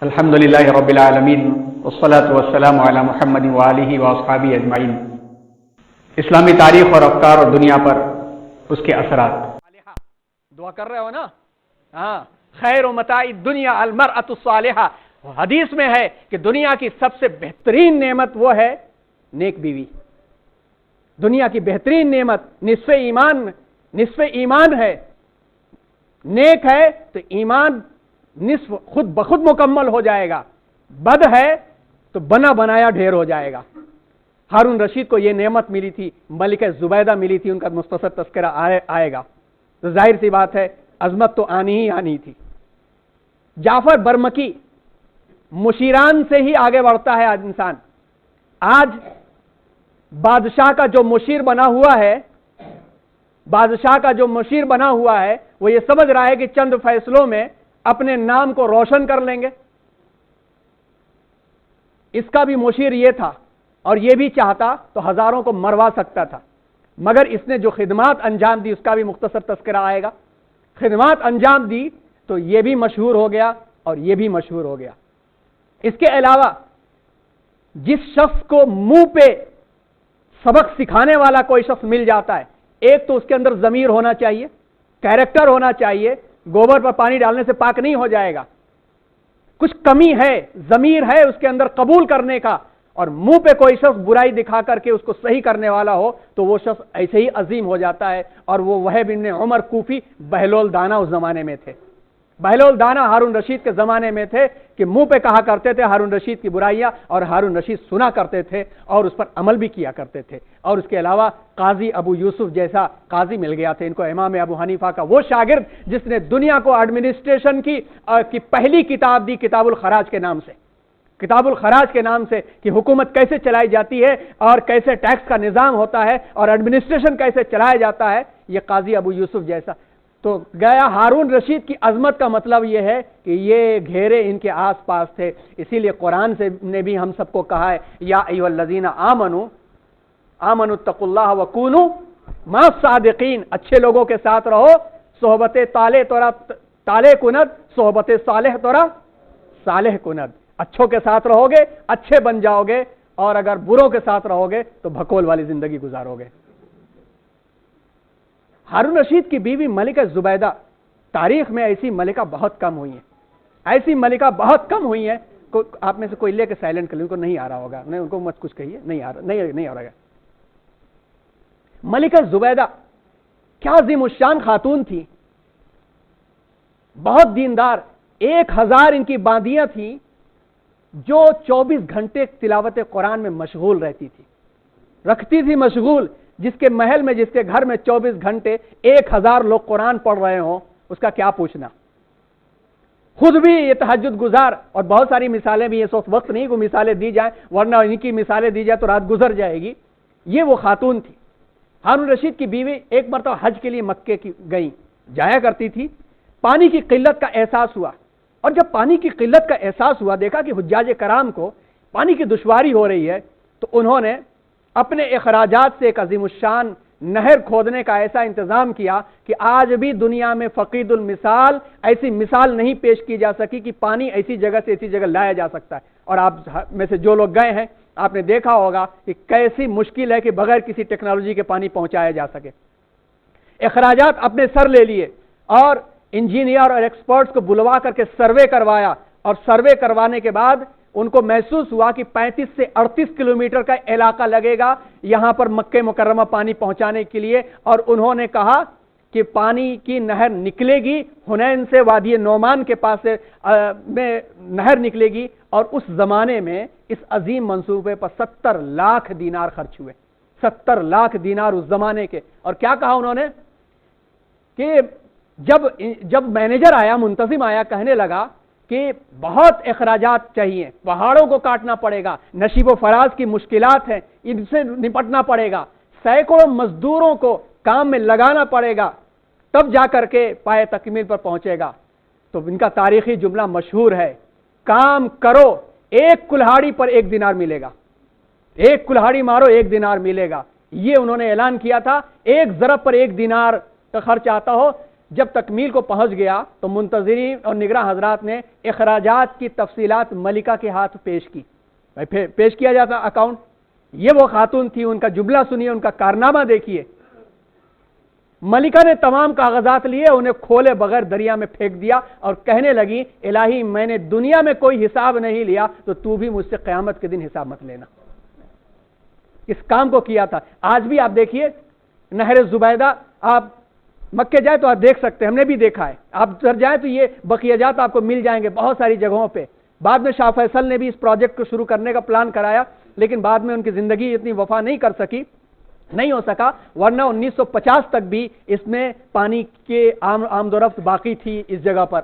الحمدللہ رب العالمین والصلاة والسلام علی محمد وآلہ واصحابہ اجمعین۔ اسلامی تاریخ اور افکار اور دنیا پر اس کے اثرات۔ دعا کر رہے ہو نا؟ ہاں، خیر و متاع الدنیا المرأۃ الصالحہ۔ حدیث میں ہے کہ دنیا کی سب سے بہترین نعمت وہ ہے نیک بیوی۔ دنیا کی بہترین نعمت نصف ایمان ہے۔ نیک ہے تو ایمان نصف خود بخود مکمل ہو جائے گا، بد ہے تو بنا بنایا ڈھیر ہو جائے گا۔ ہارون رشید کو یہ نعمت ملی تھی، ملکہ زبیدہ ملی تھی، ان کا مختصر تذکرہ آئے گا، تو ظاہر سی بات ہے عظمت تو آنی ہی آنی تھی۔ جعفر برمکی، مشیران سے ہی آگے بڑھتا ہے آج انسان۔ آج بادشاہ کا جو مشیر بنا ہوا ہے وہ یہ سمجھ رہا ہے کہ چند فیصلوں میں اپنے نام کو روشن کر لیں گے۔ اس کا بھی مشیر یہ تھا اور یہ بھی چاہتا تو ہزاروں کو مروا سکتا تھا، مگر اس نے جو خدمات انجام دی اس کا بھی مختصر تذکرہ آئے گا۔ خدمات انجام دی تو یہ بھی مشہور ہو گیا اور یہ بھی مشہور ہو گیا۔ اس کے علاوہ جس شخص کو منہ پہ سبق سکھانے والا کوئی شخص مل جاتا ہے، ایک تو اس کے اندر ضمیر ہونا چاہیے، کیریکٹر ہونا چاہیے، گوبر پر پانی ڈالنے سے پاک نہیں ہو جائے گا، کچھ کمی ہے، ضمیر ہے اس کے اندر قبول کرنے کا، اور منہ پہ کوئی شخص برائی دکھا کر کے اس کو صحیح کرنے والا ہو تو وہ شخص ایسے ہی عظیم ہو جاتا ہے۔ اور وہ وہب بن عمر کوفی بہلول دانا اس زمانے میں تھے۔ بہلول دانا ہارون رشید کے زمانے میں تھے کہ منہ پہ کہا کرتے تھے ہارون رشید کی برائیاں، اور ہارون رشید سنا کرتے تھے اور اس پر عمل بھی کیا کرتے تھے۔ اور اس کے علاوہ قاضی ابو یوسف جیسا قاضی مل گیا تھا ان کو، امام ابو حنیفہ کا وہ شاگرد جس نے دنیا کو ایڈمنسٹریشن کی پہلی کتاب دی، کتاب الخراج کے نام سے، کتاب الخراج کے نام سے، کہ حکومت کیسے چلائی جاتی ہے اور کیسے ٹیکس کا نظام ہوتا ہے اور ایڈمنسٹریشن کیسے چلایا جاتا ہے، یہ قاضی ابو یوسف جیسا۔ تو گیا ہارون رشید کی عظمت کا مطلب یہ ہے کہ یہ گھیرے ان کے آس پاس تھے۔ اسی لیے قرآن سے نے بھی ہم سب کو کہا ہے، یا ایھا الذین آمنوا اتقوا اللہ وکونوا مع الصادقین، اچھے لوگوں کے ساتھ رہو، صحبت طالع کند، صحبت صالح تورا صالح کند۔ اچھوں کے ساتھ رہو گے اچھے بن جاؤ گے، اور اگر بروں کے ساتھ رہو گے تو بھکول والی زندگی گزارو گے۔ ہارون رشید کی بیوی ملکہ زبیدہ، تاریخ میں ایسی ملکہ بہت کم ہوئی ہیں، آپ میں سے کوئی لے کے سائلنٹ کر لیں، ان کو نہیں آ رہا ہوگا، نہیں ان کو مت کچھ کہیے، نہیں آ رہا ہے۔ ملکہ زبیدہ کیا عظیم الشان خاتون تھی، بہت دیندار، 1000 ان کی باندیاں تھیں جو 24 گھنٹے تلاوت قرآن میں مشغول رکھتی تھی مشغول۔ جس کے محل میں، جس کے گھر میں 24 گھنٹے 1000 لوگ قرآن پڑھ رہے ہوں، اس کا کیا پوچھنا۔ خود بھی یہ تہجد گزار، اور بہت ساری مثالیں بھی، اس وقت نہیں کو مثالیں دی جائیں ورنہ ان کی مثالیں دی جائیں تو رات گزر جائے گی۔ یہ وہ خاتون تھی۔ ہارون رشید کی بیوی ایک مرتبہ حج کے لیے مکے کی جایا کرتی تھی۔ پانی کی قلت کا احساس ہوا، اور جب پانی کی قلت کا احساس ہوا، دیکھا کہ حجاج کرام کو پانی کی دشواری ہو رہی ہے، تو انہوں نے اپنے اخراجات سے ایک عظیم الشان نہر کھودنے کا ایسا انتظام کیا کہ آج بھی دنیا میں فقید المثال ایسی مثال نہیں پیش کی جا سکی کہ پانی ایسی جگہ سے ایسی جگہ لایا جا سکتا ہے۔ اور آپ میں سے جو لوگ گئے ہیں آپ نے دیکھا ہوگا کہ کیسی مشکل ہے کہ بغیر کسی ٹیکنالوجی کے پانی پہنچایا جا سکے۔ اخراجات اپنے سر لے لیے اور انجینئر اور ایکسپرٹس کو بلوا کر کے سروے کروایا، اور سروے کروانے کے بعد ان کو محسوس ہوا کہ 35 سے 38 کلومیٹر کا علاقہ لگے گا یہاں پر مکہ مکرمہ پانی پہنچانے کے لیے، اور انہوں نے کہا کہ پانی کی نہر نکلے گی حنین سے، وادی نعمان کے پاس سے میں نہر نکلے گی، اور اس زمانے میں اس عظیم منصوبے پر 70 لاکھ دینار خرچ ہوئے، 70 لاکھ دینار اس زمانے کے۔ اور کیا کہا انہوں نے کہ جب مینیجر آیا، منتظم آیا، کہنے لگا کہ بہت اخراجات چاہیے، پہاڑوں کو کاٹنا پڑے گا، نشیب و فراز کی مشکلات ہیں، ان سے نپٹنا پڑے گا، سینکڑوں مزدوروں کو کام میں لگانا پڑے گا، تب جا کر کے پائے تکمیل پر پہنچے گا۔ تو ان کا تاریخی جملہ مشہور ہے، کام کرو 1 کلہاڑی پر 1 دینار ملے گا، 1 کلہاڑی مارو 1 دینار ملے گا۔ یہ انہوں نے اعلان کیا تھا، 1 ضرب پر 1 دینار کا خرچ آتا ہو جب تکمیل کو پہنچ گیا تو منتظرین اور نگراں حضرات نے اخراجات کی تفصیلات ملکہ کے ہاتھ پیش کی. پھر پیش کیا جاتا اکاؤنٹ. یہ وہ خاتون تھی, ان کا جملہ سنیے, ان کا کارنامہ دیکھیے. ملکہ نے تمام کاغذات لیے, انہیں کھولے بغیر دریا میں پھینک دیا اور کہنے لگی, الہی میں نے دنیا میں کوئی حساب نہیں لیا تو بھی مجھ سے قیامت کے دن حساب مت لینا. اس کام کو کیا تھا. آج بھی آپ دیکھیے نہر زبیدہ, آپ مکے جائے تو آپ دیکھ سکتے ہیں, ہم نے بھی دیکھا ہے. آپ ادھر جائیں تو یہ بقیجات آپ کو مل جائیں گے بہت ساری جگہوں پہ. بعد میں شاہ فیصل نے بھی اس پروجیکٹ کو شروع کرنے کا پلان کرایا, لیکن بعد میں ان کی زندگی اتنی وفا نہیں ہو سکا, ورنہ 1950 تک بھی اس میں پانی کے آمد و رفت باقی تھی اس جگہ پر.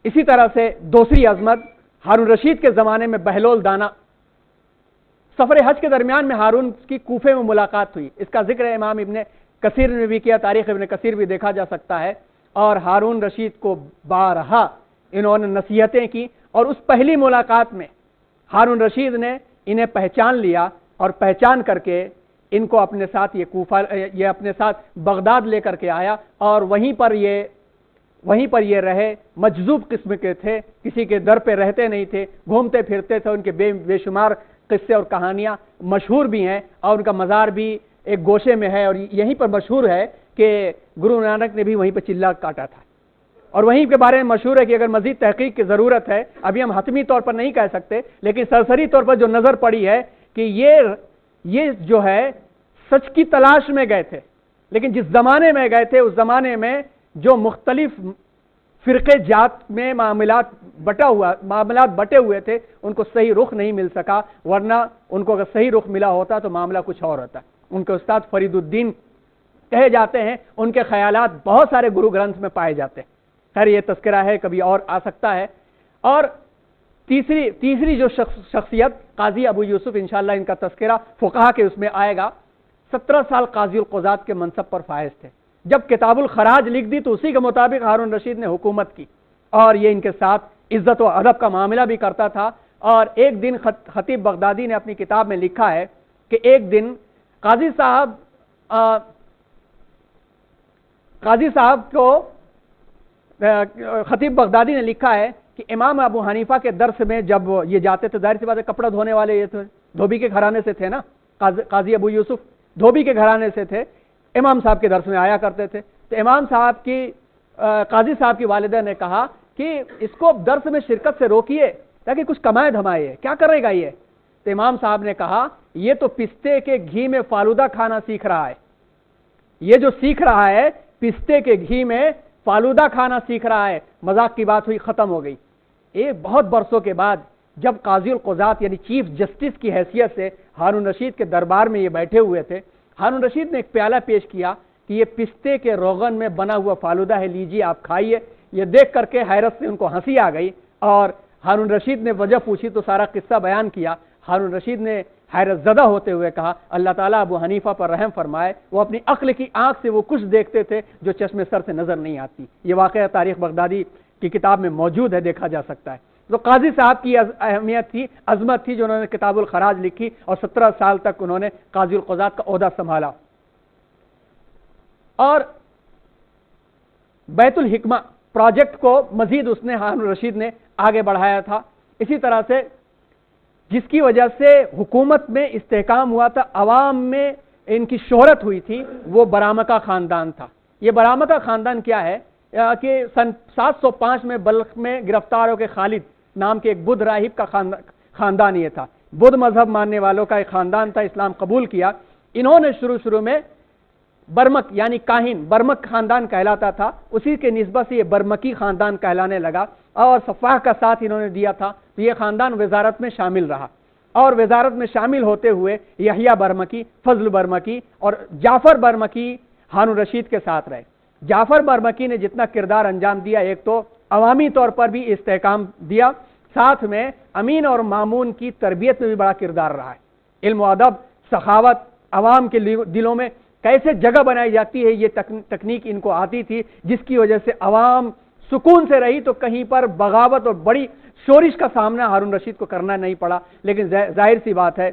اسی طرح سے دوسری عظمت, ہارون رشید کے زمانے میں بہلول دانا. سفر حج کے درمیان میں ہارون کی کوفے میں ملاقات ہوئی. اس کا ذکر امام ابن کثیر نے بھی کیا, تاریخ ابن کثیر بھی دیکھا جا سکتا ہے. اور ہارون رشید کو بارہا انہوں نے نصیحتیں کی, اور اس پہلی ملاقات میں ہارون رشید نے انہیں پہچان لیا, اور پہچان کر کے ان کو اپنے ساتھ یہ اپنے ساتھ بغداد لے کر کے آیا, اور وہیں پر یہ رہے. مجذوب قسم کے تھے, کسی کے در پہ رہتے نہیں تھے, گھومتے پھرتے تھے. ان کے بے شمار قصے اور کہانیاں مشہور بھی ہیں, اور ان کا مزار بھی ایک گوشے میں ہے, اور یہیں پر مشہور ہے کہ گرو نانک نے بھی وہیں پہ چلا کاٹا تھا. اور وہیں کے بارے میں مشہور ہے کہ اگر مزید تحقیق کی ضرورت ہے, ابھی ہم حتمی طور پر نہیں کہہ سکتے, لیکن سرسری طور پر جو نظر پڑی ہے کہ یہ جو ہے سچ کی تلاش میں گئے تھے, لیکن جس زمانے میں گئے تھے اس زمانے میں جو مختلف فرقے جات میں معاملات بٹے ہوئے تھے, ان کو صحیح رخ نہیں مل سکا, ورنہ ان کو اگر صحیح رخ ملا ہوتا تو معاملہ کچھ اور ہوتا. ان کے استاد فرید الدین کہے جاتے ہیں, ان کے خیالات بہت سارے گرو گرنتھ میں پائے جاتے ہیں. خیر یہ تذکرہ ہے, کبھی اور آ سکتا ہے. اور تیسری جو شخصیت قاضی ابو یوسف, انشاءاللہ ان کا تذکرہ فقہا کے اس میں آئے گا. 17 سال قاضی القضات کے منصب پر فائز تھے. جب کتاب الخراج لکھ دی تو اسی کے مطابق ہارون رشید نے حکومت کی, اور یہ ان کے ساتھ عزت و ادب کا معاملہ بھی کرتا تھا. اور ایک دن خطیب بغدادی نے اپنی کتاب میں لکھا ہے کہ ایک دن قاضی صاحب کو خطیب بغدادی نے لکھا ہے کہ امام ابو حنیفہ کے درس میں جب یہ جاتے تھے, ظاہر سی بات ہے کپڑا دھونے والے یہ تھے, دھوبی کے گھرانے سے تھے نا, قاضی ابو یوسف دھوبی کے گھرانے سے تھے, امام صاحب کے درس میں آیا کرتے تھے. تو قاضی صاحب کی والدہ نے کہا کہ اس کو درس میں شرکت سے روکیے تاکہ کچھ کمائے دھمائے, کیا کرے گا یہ؟ تو امام صاحب نے کہا یہ تو پستے کے گھی میں فالودہ کھانا سیکھ رہا ہے, یہ جو سیکھ رہا ہے پستے کے گھی میں فالودہ کھانا سیکھ رہا ہے. مذاق کی بات ہوئی, ختم ہو گئی. ایک بہت برسوں کے بعد جب قاضی القضات یعنی چیف جسٹس کی حیثیت سے ہارون رشید کے دربار میں یہ بیٹھے ہوئے تھے, ہارون رشید نے ایک پیالہ پیش کیا کہ یہ پستے کے روغن میں بنا ہوا فالودہ ہے, لیجیے آپ کھائیے. یہ دیکھ کر کے حیرت سے ان کو ہنسی آ گئی, اور ہارون رشید نے وجہ پوچھی تو سارا قصہ بیان کیا. ہارون رشید نے حیرت زدہ ہوتے ہوئے کہا, اللہ تعالیٰ ابو حنیفہ پر رحم فرمائے, وہ اپنی عقل کی آنکھ سے وہ کچھ دیکھتے تھے جو چشم سر سے نظر نہیں آتی. یہ واقعہ تاریخ بغدادی کی کتاب میں موجود ہے, دیکھا جا سکتا ہے. تو قاضی صاحب کی اہمیت تھی, عظمت تھی, جو انہوں نے کتاب الخراج لکھی, اور 17 سال تک انہوں نے قاضی القضات کا عہدہ سنبھالا. اور بیت الحکمہ پروجیکٹ کو مزید ہارون رشید نے آگے بڑھایا تھا. اسی طرح سے جس کی وجہ سے حکومت میں استحکام ہوا تھا, عوام میں ان کی شہرت ہوئی تھی, وہ برامکہ خاندان تھا. یہ برامکہ خاندان کیا ہے کہ سن 705 میں بلخ میں گرفتار ہو کے خالد نام کے ایک بدھ راہب کا خاندان یہ تھا. بدھ مذہب ماننے والوں کا ایک خاندان تھا, اسلام قبول کیا. انہوں نے شروع میں برمک یعنی کاہن, برمک خاندان کہلاتا تھا, اسی کے نسبت سے یہ برمکی خاندان کہلانے لگا, اور صفاح کا ساتھ انہوں نے دیا تھا. تو یہ خاندان وزارت میں شامل رہا, اور وزارت میں شامل ہوتے ہوئے یحییٰ برمکی, فضل برمکی اور جعفر برمکی ہارون رشید کے ساتھ رہے. جعفر برمکی نے جتنا کردار انجام دیا, ایک تو عوامی طور پر بھی استحکام دیا, ساتھ میں امین اور مامون کی تربیت میں بھی بڑا کردار رہا ہے. علم و ادب, سخاوت, عوام کے دلوں میں کیسے جگہ بنائی جاتی ہے, یہ تکنیک ان کو آتی تھی, جس کی وجہ سے عوام سکون سے رہی. تو کہیں پر بغاوت اور بڑی شورش کا سامنا ہارون رشید کو کرنا نہیں پڑا. لیکن ظاہر سی بات ہے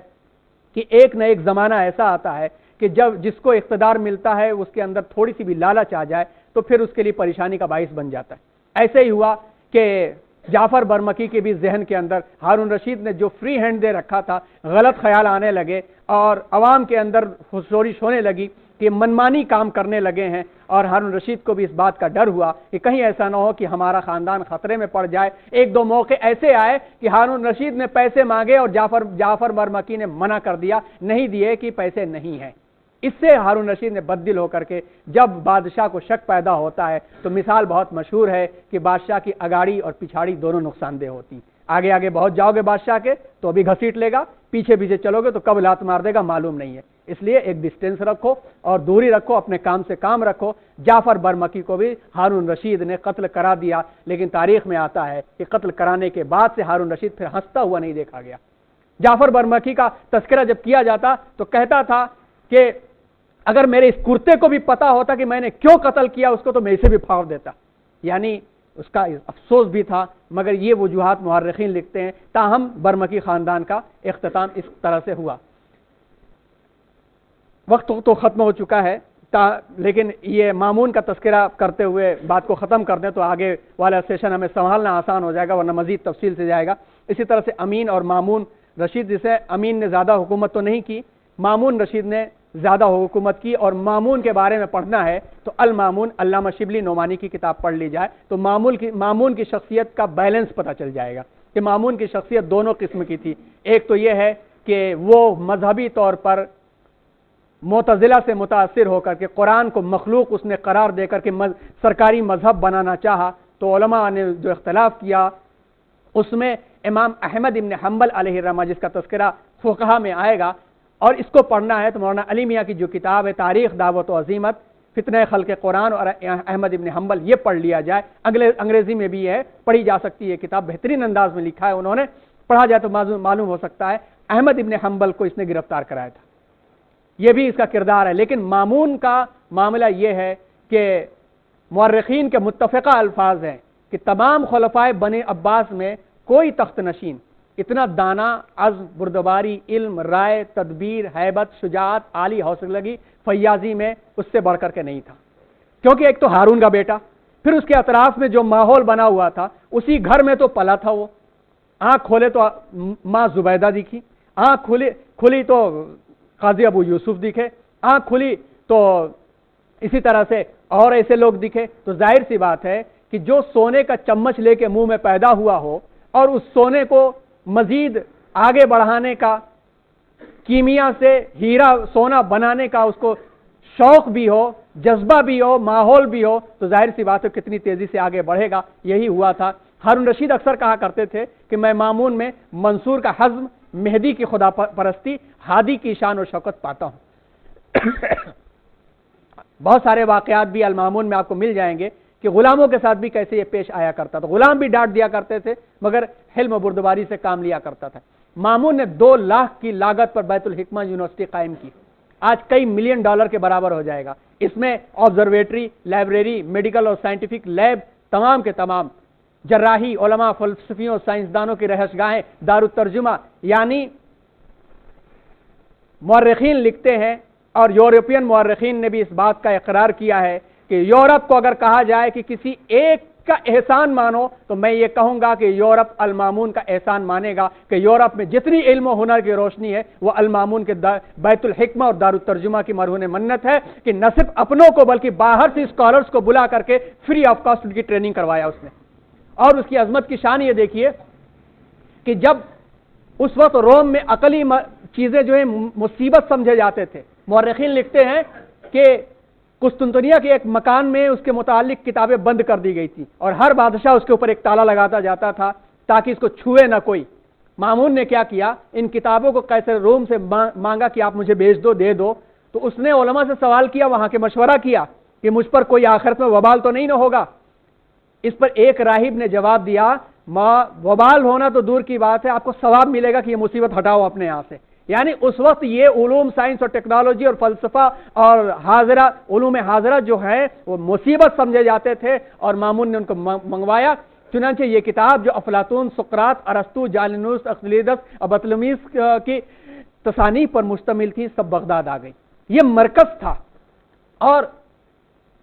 کہ ایک نہ ایک زمانہ ایسا آتا ہے کہ جب جس کو اقتدار ملتا ہے اس کے اندر تھوڑی سی بھی لالچ آ جائے تو پھر اس کے لیے پریشانی کا باعث بن جاتا ہے۔ ایسے ہی ہوا کہ جعفر برمکی کے بھی ذہن کے اندر ہارون رشید نے جو فری ہینڈ دے رکھا تھا، غلط خیال آنے لگے اور عوام کے اندر شورش ہونے لگی کہ منمانی کام کرنے لگے ہیں، اور ہارون رشید کو بھی اس بات کا ڈر ہوا کہ کہیں ایسا نہ ہو کہ ہمارا خاندان خطرے میں پڑ جائے۔ ایک دو موقع ایسے آئے کہ ہارون رشید نے پیسے مانگے اور جعفر برمکی نے منع کر دیا، نہیں دیے کہ پیسے نہیں ہیں۔ اس سے ہارون رشید نے بددل ہو کر کے جب بادشاہ کو شک پیدا ہوتا ہے تو مثال بہت مشہور ہے کہ بادشاہ کی اگاڑی اور پچھاڑی دونوں نقصان دہ ہوتی، آگے آگے بہت جاؤ گے بادشاہ کے تو ابھی گھسیٹ لے گا، پیچھے پیچھے چلو گے تو کب لات مار دے گا معلوم نہیں ہے۔ اس لیے ایک ڈسٹینس رکھو اور دوری رکھو، اپنے کام سے کام رکھو۔ جعفر برمکی کو بھی ہارون رشید نے قتل کرا دیا، لیکن تاریخ میں آتا ہے کہ قتل کرانے کے بعد سے ہارون رشید پھر ہنستا ہوا نہیں دیکھا گیا۔ جعفر برمکی کا تذکرہ جب کیا جاتا تو کہتا تھا کہ اگر میرے اس کرتے کو بھی پتا ہوتا کہ میں نے کیوں قتل کیا اس کو تو میں اسے بھی پھاڑ دیتا، یعنی اس کا افسوس بھی تھا۔ مگر یہ وجوہات مورخین لکھتے ہیں، تاہم برمکی خاندان کا اختتام اس طرح سے ہوا۔ وقت تو ختم ہو چکا ہے، لیکن یہ مامون کا تذکرہ کرتے ہوئے بات کو ختم کر دیں تو آگے والا سیشن ہمیں سنبھالنا آسان ہو جائے گا، ورنہ مزید تفصیل سے جائے گا۔ اسی طرح سے امین اور مامون رشید، جسے امین نے زیادہ حکومت تو نہیں کی، مامون رشید نے زیادہ حکومت کی، اور مامون کے بارے میں پڑھنا ہے تو المامون علامہ شبلی نعمانی کی کتاب پڑھ لی جائے تو مامون کی شخصیت کا بیلنس پتہ چل جائے گا کہ مامون کی شخصیت دونوں قسم کی تھی۔ ایک تو یہ ہے کہ وہ مذہبی طور پر معتزلہ سے متاثر ہو کر کے قرآن کو مخلوق اس نے قرار دے کر کے سرکاری مذہب بنانا چاہا، تو علماء نے جو اختلاف کیا اس میں امام احمد ابن حنبل علیہ الرحمہ، جس کا تذکرہ فقہا میں آئے گا، اور اس کو پڑھنا ہے تو مولانا علی میاں کی جو کتاب ہے تاریخ دعوت و عظیمت، فتنہ خلق قرآن اور احمد ابن حنبل، یہ پڑھ لیا جائے۔ انگریزی میں بھی ہے، پڑھی جا سکتی ہے کتاب، بہترین انداز میں لکھا ہے انہوں نے، پڑھا جائے تو معلوم ہو سکتا ہے احمد ابن حنبل کو اس نے گرفتار کرایا تھا، یہ بھی اس کا کردار ہے۔ لیکن مامون کا معاملہ یہ ہے کہ مورخین کے متفقہ الفاظ ہیں کہ تمام خلفائے بنی عباس میں کوئی تخت نشین اتنا دانا، عزم، بردباری، علم، رائے، تدبیر، ہیبت، شجاعت، عالی حوصلگی، فیاضی میں اس سے بڑھ کر کے نہیں تھا، کیونکہ ایک تو ہارون کا بیٹا، پھر اس کے اطراف میں جو ماحول بنا ہوا تھا اسی گھر میں تو پلا تھا وہ۔ آنکھ کھولے تو ماں زبیدہ دکھی، آنکھ کھلی تو قاضی ابو یوسف دکھے، آنکھ کھلی تو اسی طرح سے اور ایسے لوگ دکھے، تو ظاہر سی بات ہے کہ جو سونے کا چمچ لے کے منہ میں پیدا ہوا ہو اور اس سونے کو مزید آگے بڑھانے کا، کیمیا سے ہیرا سونا بنانے کا اس کو شوق بھی ہو، جذبہ بھی ہو، ماحول بھی ہو، تو ظاہر سی بات ہے کتنی تیزی سے آگے بڑھے گا۔ یہی ہوا تھا۔ ہارون رشید اکثر کہا کرتے تھے کہ میں مامون میں منصور کا حزم، مہدی کی خدا پرستی، ہادی کی شان و شوکت پاتا ہوں۔ بہت سارے واقعات بھی المامون میں آپ کو مل جائیں گے کہ غلاموں کے ساتھ بھی کیسے یہ پیش آیا کرتا تھا، غلام بھی ڈانٹ دیا کرتے تھے مگر حلم و بردباری سے کام لیا کرتا تھا۔ مامون نے 2 لاکھ کی لاگت پر بیت الحکمہ یونیورسٹی قائم کی، آج کئی ملین ڈالر کے برابر ہو جائے گا۔ اس میں آبزرویٹری، لائبریری، میڈیکل اور سائنٹیفک لیب، تمام کے تمام جراحی، علماء، فلسفیوں، سائنسدانوں کی رہائش گاہیں، دارالترجمہ، یعنی مورخین لکھتے ہیں اور یورپین مورخین نے بھی اس بات کا اقرار کیا ہے کہ یورپ کو اگر کہا جائے کہ کسی ایک کا احسان مانو تو میں یہ کہوں گا کہ یورپ المامون کا احسان مانے گا کہ یورپ میں جتنی علم و ہنر کی روشنی ہے وہ المامون کے بیت الحکمہ اور دارالترجمہ کی مرہون منت ہے کہ نہ صرف اپنوں کو بلکہ باہر سے اسکالرز کو بلا کر کے فری آف کاسٹ ان کی ٹریننگ کروایا اس نے۔ اور اس کی عظمت کی شان یہ دیکھیے کہ جب اس وقت روم میں عقلی چیزیں جو ہیں مصیبت سمجھے جاتے تھے، مورخین لکھتے ہیں کہ قسطنطنیہ کے ایک مکان میں اس کے متعلق کتابیں بند کر دی گئی تھی اور ہر بادشاہ اس کے اوپر ایک تالا لگاتا جاتا تھا تاکہ اس کو چھوئے نہ کوئی۔ مامون نے کیا کیا، ان کتابوں کو قیصر روم سے مانگا کہ آپ مجھے بیچ دو، دے دو، تو اس نے علماء سے سوال کیا، وہاں کے مشورہ کیا کہ مجھ پر کوئی آخرت میں وبال تو نہیں نہ ہوگا۔ اس پر ایک راہب نے جواب دیا، وبال ہونا تو دور کی بات ہے، آپ کو ثواب ملے گا کہ یہ مصیبت ہٹاؤ اپنے یہاں سے۔ یعنی اس وقت یہ علوم، سائنس اور ٹیکنالوجی اور فلسفہ اور حاضرہ، علوم حاضرہ جو ہے وہ مصیبت سمجھے جاتے تھے اور مامون نے ان کو منگوایا۔ چنانچہ یہ کتاب جو افلاطون، سقراط، ارسطو، جالینوس، اقلیدس اور بطلمیس کی تصانیف پر مشتمل تھی، سب بغداد آ گئی۔ یہ مرکز تھا، اور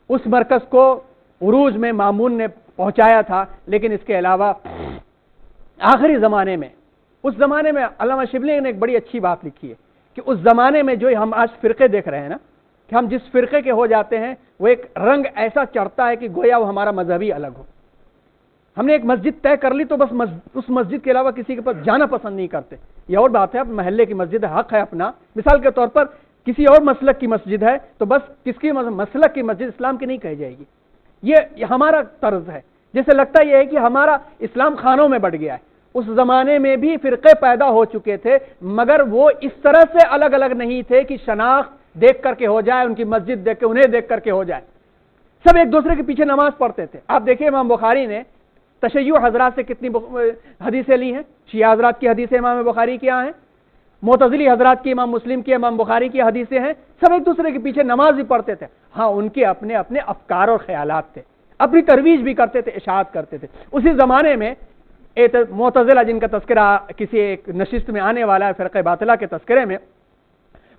اس مرکز کو عروج میں مامون نے پہنچایا تھا. لیکن اس کے علاوہ آخری زمانے میں، اس زمانے میں علامہ شبلی نے ایک بڑی اچھی بات لکھی ہے کہ اس زمانے میں جو ہم آج فرقے دیکھ رہے ہیں نا، کہ ہم جس فرقے کے ہو جاتے ہیں وہ ایک رنگ ایسا چڑھتا ہے کہ گویا وہ ہمارا مذہبی الگ ہو. ہم نے ایک مسجد طے کر لی تو بس اس مسجد کے علاوہ کسی کے پاس جانا پسند نہیں کرتے. یہ اور بات ہے، اب محلے کی مسجد ہے، حق ہے اپنا. مثال کے طور پر کسی اور مسلک کی مسجد ہے تو بس کس کی مسلک کی مسجد اسلام کی نہیں کہی جائے گی. یہ ہمارا طرز ہے. جیسے لگتا یہ ہے کہ ہمارا اسلام خانوں میں بٹ گیا ہے. اس زمانے میں بھی فرقے پیدا ہو چکے تھے، مگر وہ اس طرح سے الگ الگ نہیں تھے کہ شناخت دیکھ کر کے ہو جائے، ان کی مسجد دیکھ کے انہیں دیکھ کر کے ہو جائے. سب ایک دوسرے کے پیچھے نماز پڑھتے تھے. آپ دیکھیں امام بخاری نے تشیع حضرات سے کتنی حدیثیں لی ہیں. شیعہ حضرات کی حدیثیں امام بخاری کی ہیں، معتزلی حضرات کی امام مسلم کی، امام بخاری کی حدیثیں ہیں. سب ایک دوسرے کے پیچھے نماز بھی پڑھتے تھے. ہاں، ان کے اپنے اپنے افکار اور خیالات تھے، اپنی ترویج بھی کرتے تھے، اشاعت کرتے تھے. اسی زمانے میں معتزلہ، جن کا تذکرہ کسی ایک نشست میں آنے والا ہے فرقہ باطلہ کے تذکرے میں،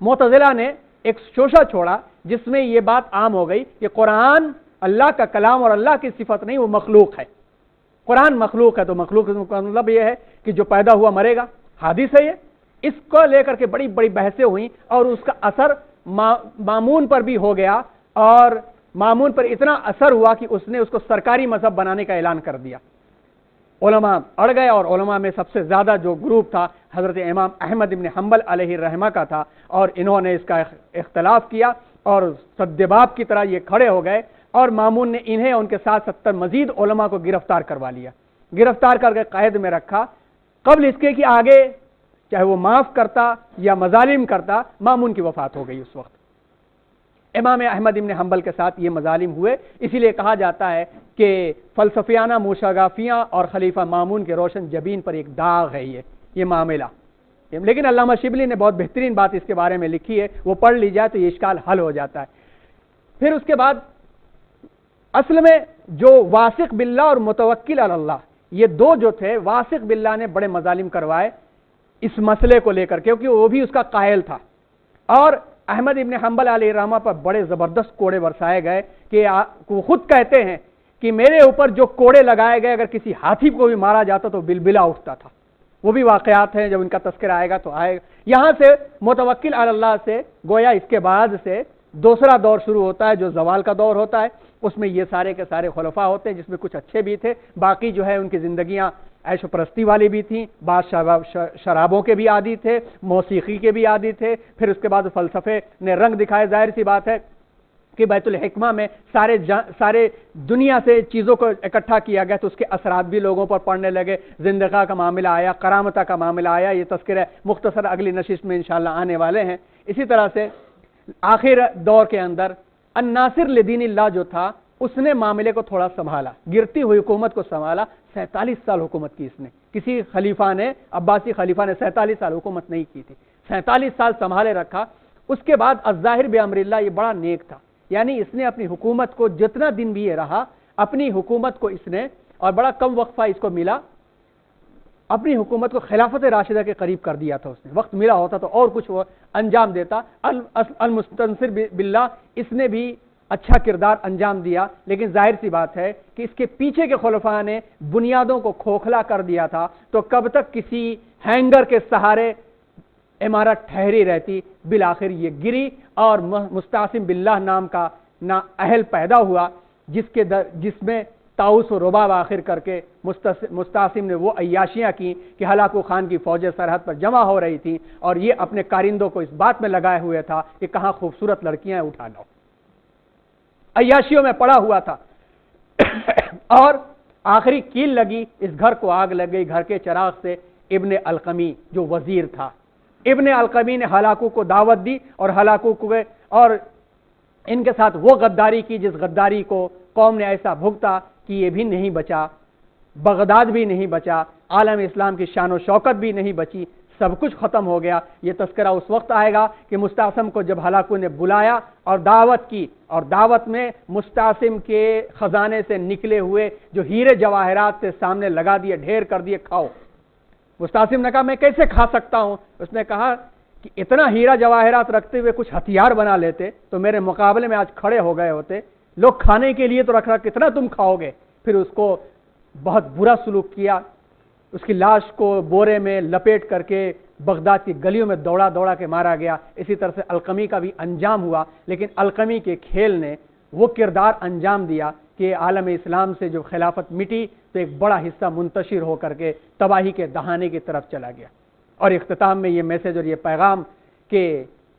معتزلہ نے ایک شوشہ چھوڑا جس میں یہ بات عام ہو گئی کہ قرآن اللہ کا کلام اور اللہ کی صفت نہیں، وہ مخلوق ہے. قرآن مخلوق ہے تو مخلوق کا مطلب یہ ہے کہ جو پیدا ہوا مرے گا، حادث ہے یہ. اس کو لے کر کے بڑی بڑی بحثیں ہوئیں اور اس کا اثر مامون پر بھی ہو گیا، اور مامون پر اتنا اثر ہوا کہ اس نے اس کو سرکاری مذہب بنانے کا اعلان کر دیا. علماء اڑ گئے، اور علماء میں سب سے زیادہ جو گروپ تھا حضرت امام احمد ابن حنبل علیہ الرحمہ کا تھا، اور انہوں نے اس کا اختلاف کیا اور سدباب کی طرح یہ کھڑے ہو گئے. اور مامون نے انہیں ان کے ساتھ 70 مزید علماء کو گرفتار کروا لیا، گرفتار کر کے قید میں رکھا. قبل اس کے کہ آگے چاہے وہ معاف کرتا یا مظالم کرتا، مامون کی وفات ہو گئی. اس وقت امام احمد ابن حنبل کے ساتھ یہ مظالم ہوئے. اسی لیے کہا جاتا ہے کہ فلسفیانہ موشگافیاں اور خلیفہ مامون کے روشن جبین پر ایک داغ ہے یہ معاملہ. لیکن علامہ شبلی نے بہت بہترین بات اس کے بارے میں لکھی ہے، وہ پڑھ لی جائے تو یہ اشکال حل ہو جاتا ہے. پھر اس کے بعد اصل میں جو واثق باللہ اور متوکل علی اللہ، یہ دو جو تھے، واثق باللہ نے بڑے مظالم کروائے اس مسئلے کو لے کر، کیونکہ وہ بھی اس کا قائل تھا. اور احمد ابن حنبل علیہ الرحمہ پر بڑے زبردست کوڑے برسائے گئے کہ وہ خود کہتے ہیں کہ میرے اوپر جو کوڑے لگائے گئے، اگر کسی ہاتھی کو بھی مارا جاتا تو بلبلا اٹھتا تھا. وہ بھی واقعات ہیں، جب ان کا تذکرہ آئے گا تو آئے گا. یہاں سے متوکل علی اللہ سے گویا اس کے بعد سے دوسرا دور شروع ہوتا ہے جو زوال کا دور ہوتا ہے. اس میں یہ سارے کے سارے خلفاء ہوتے ہیں، جس میں کچھ اچھے بھی تھے، باقی جو ہے ان کی زندگیاں عیش و پرستی والی بھی تھیں. بعض شرابوں کے بھی عادی تھے، موسیقی کے بھی عادی تھے. پھر اس کے بعد فلسفے نے رنگ دکھائے. ظاہر سی بات ہے کہ بیت الحکمہ میں سارے دنیا سے چیزوں کو اکٹھا کیا گیا تو اس کے اثرات بھی لوگوں پر پڑنے لگے. زندگاہ کا معاملہ آیا، کرامتہ کا معاملہ آیا. یہ تذکرہ مختصر اگلی نشست میں انشاءاللہ آنے والے ہیں. اسی طرح سے آخر دور کے اندر الناصر لدین اللہ جو تھا، اس نے معاملے کو تھوڑا سنبھالا، گرتی ہوئی حکومت کو سنبھالا. 47 سال حکومت کی اس نے. کسی خلیفہ نے، عباسی خلیفہ نے 47 سال حکومت نہیں کی تھی. 47 سال سنبھالے رکھا. اس کے بعد الظاہر بامر اللہ، یہ بڑا نیک تھا. یعنی اس نے اپنی حکومت کو جتنا دن بھی یہ رہا، اپنی حکومت کو اس نے، اور بڑا کم وقفہ اس کو ملا، اپنی حکومت کو خلافت راشدہ کے قریب کر دیا تھا. اس نے وقت ملا ہوتا تو اور کچھ وہ انجام دیتا. المستنصر باللہ، اس نے بھی اچھا کردار انجام دیا. لیکن ظاہر سی بات ہے کہ اس کے پیچھے کے خلفاء نے بنیادوں کو کھوکھلا کر دیا تھا، تو کب تک کسی ہینگر کے سہارے عمارت ٹھہری رہتی. بالآخر یہ گری اور مستعصم باللہ نام کا اہل پیدا ہوا، جس میں طاؤس و رباب آخر کر کے مستعصم نے وہ عیاشیاں کی کہ ہلاکو خان کی فوجیں سرحد پر جمع ہو رہی تھیں اور یہ اپنے کارندوں کو اس بات میں لگائے ہوئے تھا کہ کہاں خوبصورت لڑکیاں اٹھا لاؤ. عیاشیوں میں پڑا ہوا تھا. اور آخری کیل لگی، اس گھر کو آگ لگ گئی. گھر کے چراغ سے ابن القمی جو وزیر تھا، ابن القمی نے ہلاکو کو دعوت دی، اور ہلاکو کو اور ان کے ساتھ وہ غداری کی جس غداری کو قوم نے ایسا بھگتا کہ یہ بھی نہیں بچا، بغداد بھی نہیں بچا، عالم اسلام کی شان و شوکت بھی نہیں بچی، سب کچھ ختم ہو گیا. یہ تذکرہ اس وقت آئے گا کہ مستعصم کو جب ہلاکو نے بلایا اور دعوت کی، اور دعوت میں مستعصم کے خزانے سے نکلے ہوئے جو ہیرے جواہرات سے سامنے لگا دیے، ڈھیر کر دیے، کھاؤ. مستعصم نے کہا میں کیسے کھا سکتا ہوں؟ اس نے کہا کہ اتنا ہیرا جواہرات رکھتے ہوئے کچھ ہتھیار بنا لیتے تو میرے مقابلے میں آج کھڑے ہو گئے ہوتے. لوگ کھانے کے لیے تو رکھ رہا کتنا تم کھاؤ گے. پھر اس کو بہت برا سلوک کیا, اس کی لاش کو بورے میں لپیٹ کر کے بغداد کی گلیوں میں دوڑا دوڑا کے مارا گیا. اسی طرح سے القمی کا بھی انجام ہوا, لیکن القمی کے کھیل نے وہ کردار انجام دیا کہ عالم اسلام سے جو خلافت مٹی تو ایک بڑا حصہ منتشر ہو کر کے تباہی کے دہانے کی طرف چلا گیا. اور اختتام میں یہ میسج اور یہ پیغام کہ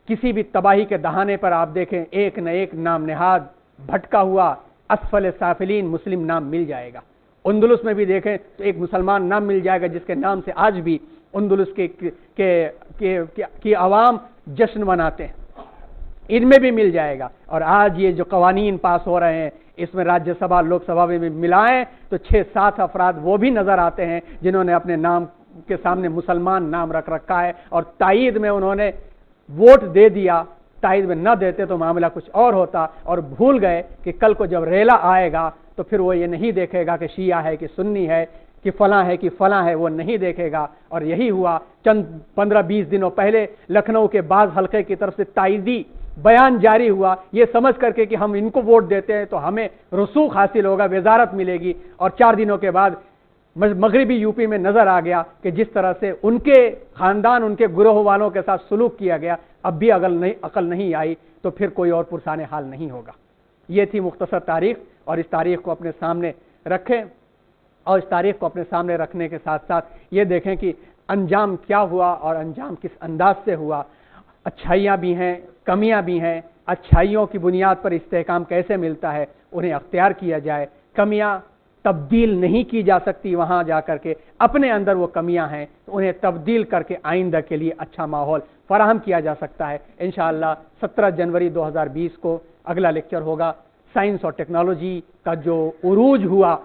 کسی بھی تباہی کے دہانے پر آپ دیکھیں ایک نہ ایک نام نہاد بھٹکا ہوا اسفل سافلین مسلم نام مل جائے گا. اندلس میں بھی دیکھیں تو ایک مسلمان نام مل جائے گا جس کے نام سے آج بھی اندلس کی عوام جشن مناتے ہیں, ان میں بھی مل جائے گا. اور آج یہ جو قوانین پاس ہو رہے ہیں اس میں راجیہ سبھا لوک سبھا میں بھی ملائیں تو 6-7 افراد وہ بھی نظر آتے ہیں جنہوں نے اپنے نام کے سامنے مسلمان نام رکھ رکھا ہے اور تائید میں انہوں نے ووٹ دے دیا. تائید میں نہ دیتے تو معاملہ کچھ اور ہوتا, اور بھول گئے کہ کل کو جب ریلا آئے گا تو پھر وہ یہ نہیں دیکھے گا کہ شیعہ ہے کہ سنی ہے کہ فلاں ہے کہ فلاں ہے, وہ نہیں دیکھے گا. اور یہی ہوا چند 15-20 دنوں پہلے لکھنؤ کے بعض حلقے کی طرف سے تائیدی بیان جاری ہوا یہ سمجھ کر کے کہ ہم ان کو ووٹ دیتے ہیں تو ہمیں رسوخ حاصل ہوگا, وزارت ملے گی. اور 4 دنوں کے بعد مغربی یو پی میں نظر آ گیا کہ جس طرح سے ان کے خاندان ان کے گروہ والوں کے ساتھ سلوک کیا گیا. اب بھی عقل نہیں آئی تو پھر کوئی اور پرسان حال نہیں ہوگا. یہ تھی مختصر تاریخ, اور اس تاریخ کو اپنے سامنے رکھیں, اور اس تاریخ کو اپنے سامنے رکھنے کے ساتھ ساتھ یہ دیکھیں کہ انجام کیا ہوا اور انجام کس انداز سے ہوا. اچھائیاں بھی ہیں, کمیاں بھی ہیں. اچھائیوں کی بنیاد پر استحکام کیسے ملتا ہے انہیں اختیار کیا جائے. کمیاں تبدیل نہیں کی جا سکتی, وہاں جا کر کے اپنے اندر وہ کمیاں ہیں تو انہیں تبدیل کر کے آئندہ کے لیے اچھا ماحول فراہم کیا جا سکتا ہے. انشاءاللہ 17 جنوری 2020 کو اگلا لیکچر ہوگا. سائنس اور ٹیکنالوجی کا جو عروج ہوا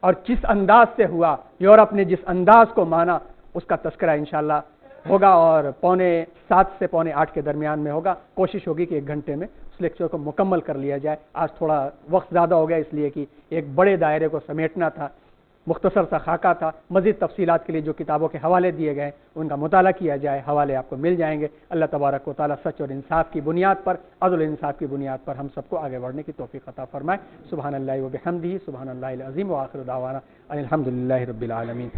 اور جس انداز سے ہوا, یورپ نے جس انداز کو مانا, اس کا تذکرہ انشاءاللہ ہوگا, اور 7:45 سے 7:45 کے درمیان میں ہوگا. کوشش ہوگی کہ 1 گھنٹے میں اس لیکچر کو مکمل کر لیا جائے. آج تھوڑا وقت زیادہ ہو گیا اس لیے کہ ایک بڑے دائرے کو سمیٹنا تھا, مختصر سا خاکہ تھا. مزید تفصیلات کے لیے جو کتابوں کے حوالے دیے گئے ان کا مطالعہ کیا جائے, حوالے آپ کو مل جائیں گے. اللہ تبارک و تعالیٰ سچ اور انصاف کی بنیاد پر, عدل و انصاف کی بنیاد پر ہم سب کو آگے بڑھنے کی توفیق عطا فرمائے. سبحان اللہ و بحمدہ, سبحان اللہ العظیم, و آخر دعوانا الحمدللہ رب العالمین.